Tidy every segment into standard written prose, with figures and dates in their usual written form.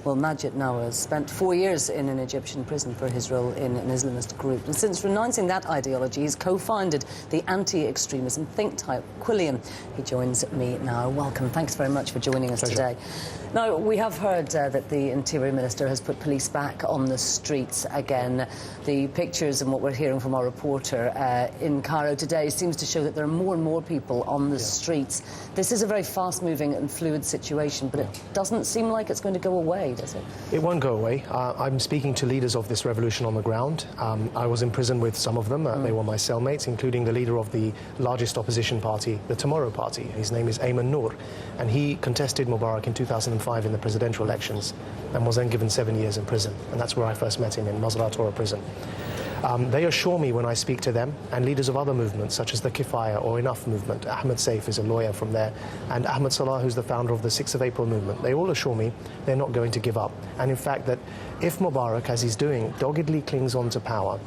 Well, Maajid Nawaz spent 4 years in an Egyptian prison for his role in an Islamist group. And since renouncing that ideology, he's co-founded the anti-extremism think tank, Quilliam. He joins me now. Welcome. Thanks very much for joining us today. Now, we have heard that the Interior Minister has put police back on the streets again. The pictures and what we're hearing from our reporter in Cairo today seems to show that there are more and more people on the streets. This is a very fast-moving and fluid situation, but it doesn't seem like it's going to go away, does it? It won't go away. I'm speaking to leaders of this revolution on the ground. I was in prison with some of them. They were my cellmates, including the leader of the largest opposition party, the Tomorrow Party. His name is Ayman Noor, and he contested Mubarak in 2005 in the presidential elections and was then given 7 years in prison. And that's where I first met him, in Masra Tora prison. They assure me when I speak to them, and leaders of other movements such as the Kifaya or Enough movement, Ahmed Saif is a lawyer from there, and Ahmed Salah, who's the founder of the 6th of April movement, they all assure me they're not going to give up. And in fact, that if Mubarak, as he's doing, doggedly clings on to power,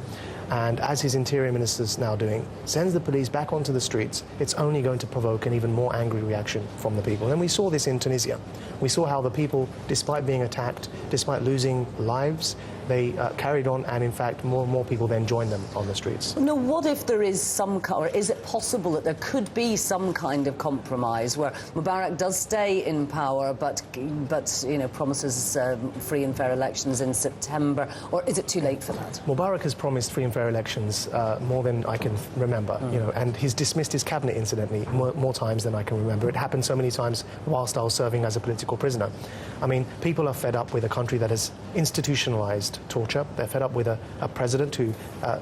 and as his interior minister is now doing, sends the police back onto the streets, it's only going to provoke an even more angry reaction from the people. And we saw this in Tunisia. We saw how the people, despite being attacked, despite losing lives, they carried on, and in fact more and more people then joined them on the streets. Now, what if there is some, or is it possible that there could be some kind of compromise where Mubarak does stay in power, but you know, promises free and fair elections in September, or is it too late for that? Mubarak has promised free and fair elections more than I can remember, you know, and he's dismissed his cabinet, incidentally, more times than I can remember. It happened so many times whilst I was serving as a political prisoner. I mean, people are fed up with a country that has institutionalized torture. They're fed up with a president who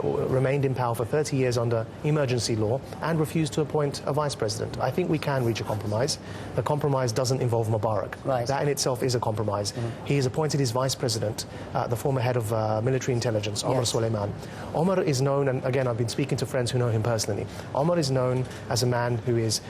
remained in power for 30 years under emergency law and refused to appoint a vice president. I think we can reach a compromise. The compromise doesn't involve Mubarak. Right. That in itself is a compromise. He has appointed his vice president, the former head of military intelligence, Omar Suleiman. Omar is known, and again, I've been speaking to friends who know him personally. Omar is known as a man who is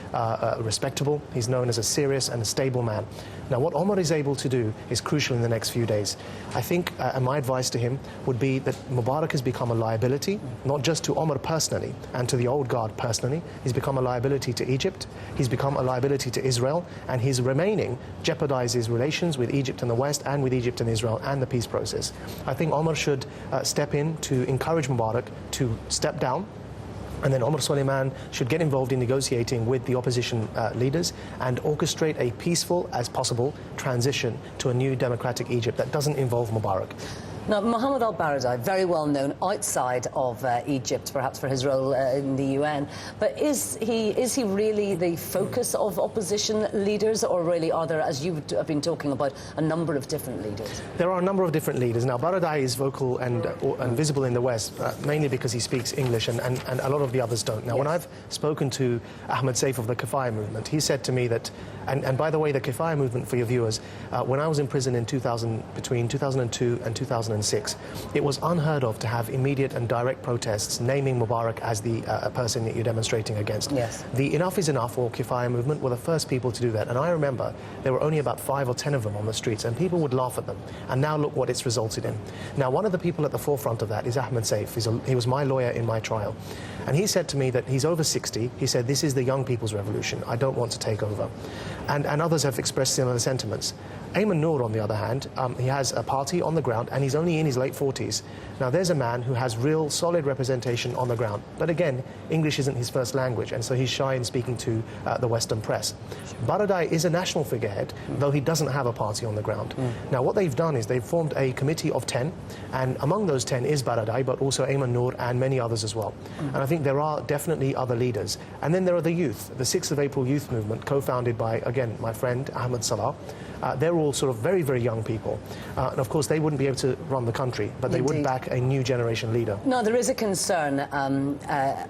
respectable. He's known as a serious and a stable man. Now, what Omar is able to do is crucial in the next few days. I think, and my advice to him would be that Mubarak has become a liability, not just to Omar personally and to the old guard personally. He's become a liability to Egypt. He's become a liability to Israel, and his remaining jeopardizes relations with Egypt and the West, and with Egypt and Israel and the peace process. I think Omar should step in to encourage Mubarak to step down, and then Omar Suleiman should get involved in negotiating with the opposition leaders and orchestrate a peaceful as possible transition to a new democratic Egypt that doesn't involve Mubarak. Now, Mohammed al-Baradei, very well known outside of Egypt, perhaps for his role in the UN, but is he really the focus of opposition leaders, or really are there, as you have been talking about, a number of different leaders? There are a number of different leaders. Now, Baradei is vocal and visible in the West, mainly because he speaks English, and a lot of the others don't. Now, when I've spoken to Ahmed Saif of the Kifaya movement, he said to me that, and by the way, the Kifaya movement, for your viewers, when I was in prison in between 2002 and 2006, it was unheard of to have immediate and direct protests naming Mubarak as the person that you're demonstrating against. Yes. The Enough is Enough or Kifaya movement were the first people to do that, and I remember there were only about 5 or 10 of them on the streets, and people would laugh at them. And now look what it's resulted in. Now, one of the people at the forefront of that is Ahmed Saif. He was my lawyer in my trial, and he said to me that he's over 60. He said, "This is the young people's revolution. I don't want to take over." And others have expressed similar sentiments. Ayman Noor, on the other hand, he has a party on the ground, and he's only in his late 40s. Now, there's a man who has real, solid representation on the ground. But again, English isn't his first language, and so he's shy in speaking to the Western press. Baradei is a national figurehead, though he doesn't have a party on the ground. Now, what they've done is they've formed a committee of 10, and among those 10 is Baradei, but also Ayman Noor and many others as well. And I think there are definitely other leaders. And then there are the youth, the 6th of April youth movement, co-founded by, again, my friend Ahmed Salah. They're all sort of very, very young people. And of course, they wouldn't be able to run the country, but they would back a new generation leader. No, there is a concern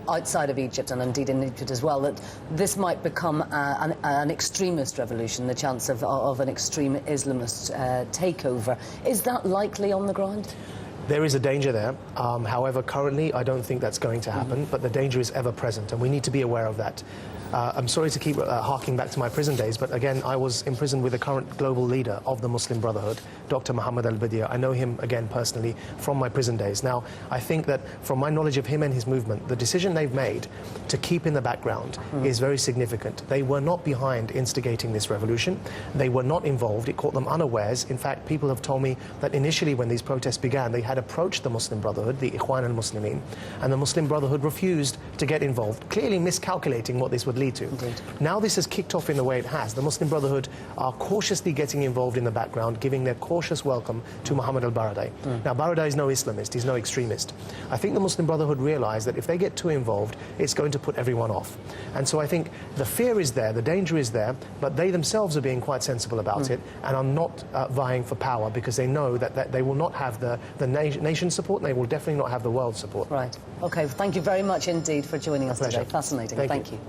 outside of Egypt, and indeed in Egypt as well, that this might become an extremist revolution, the chance of an extreme Islamist takeover. Is that likely on the ground? There is a danger there. However, currently, I don't think that's going to happen, but the danger is ever present, and we need to be aware of that. I'm sorry to keep harking back to my prison days, but again, I was imprisoned with the current global leader of the Muslim Brotherhood, Dr. Muhammad al-Badia. I know him, again, personally from my prison days. Now, I think that from my knowledge of him and his movement, the decision they've made to keep in the background is very significant. They were not behind instigating this revolution. They were not involved. It caught them unawares. In fact, people have told me that initially when these protests began, they had approached the Muslim Brotherhood, the Ikhwan al-Muslimin, and the Muslim Brotherhood refused to get involved, clearly miscalculating what this would lead to. Indeed. Now this has kicked off in the way it has. The Muslim Brotherhood are cautiously getting involved in the background, giving their cautious welcome to Muhammad al-Baradei. Now, Baradei is no Islamist, he's no extremist. I think the Muslim Brotherhood realize that if they get too involved, it's going to put everyone off. And so I think the fear is there, the danger is there, but they themselves are being quite sensible about it and are not vying for power, because they know that they will not have the nation's support, and they will definitely not have the world's support. Right. OK, thank you very much indeed for joining us today. Fascinating. Thank you.